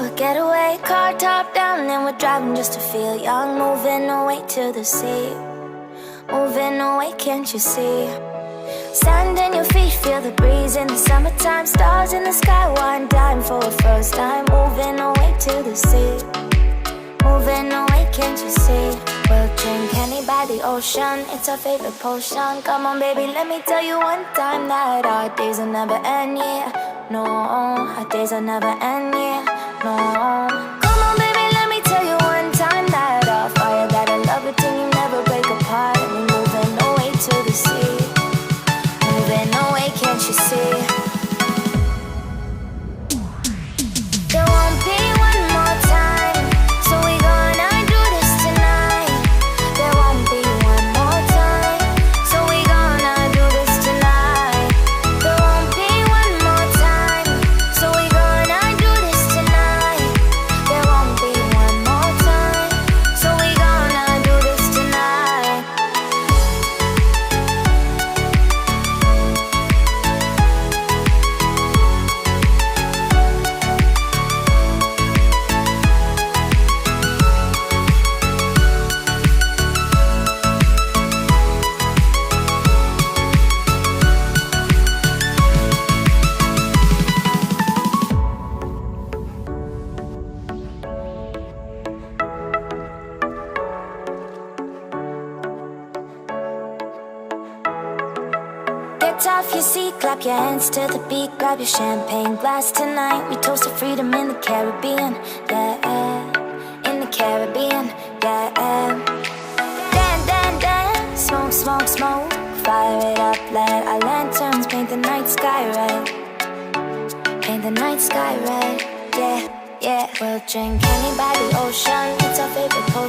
for a getaway, car top down and we're driving just to feel young. Moving away to the sea, moving away, can't you see? Stand on your feet, feel the breeze in the summertime. Stars in the sky, one dime for a first time. Moving away to the sea, moving away, can't you see? We'll drink honey by the ocean, it's our favorite potion. Come on baby, let me tell you one time that our days will never end, yeah. No, our days will never end, yeah. No. Come on baby, let me tell you one time that our fire, that I love it till you never break apart. And we're moving away to the sea, moving away, can't you see? There won't be one more time, so we gonna do this tonight. There won't be one more time, so we gonna do this tonight. There won't be one more time, so we gonna do this tonight. There won't be one more time, so we gonna do this tonight. Get off your seat, clap your hands to the beat. Grab your champagne glass tonight. We toast to freedom in the Caribbean, yeah. In the Caribbean, yeah. Dance, dance, dance, smoke, smoke, smoke. Fire it up, let our lanterns paint the night sky red. Paint the night sky red, yeah, yeah. We'll drink honey by the ocean, it's our favorite potion.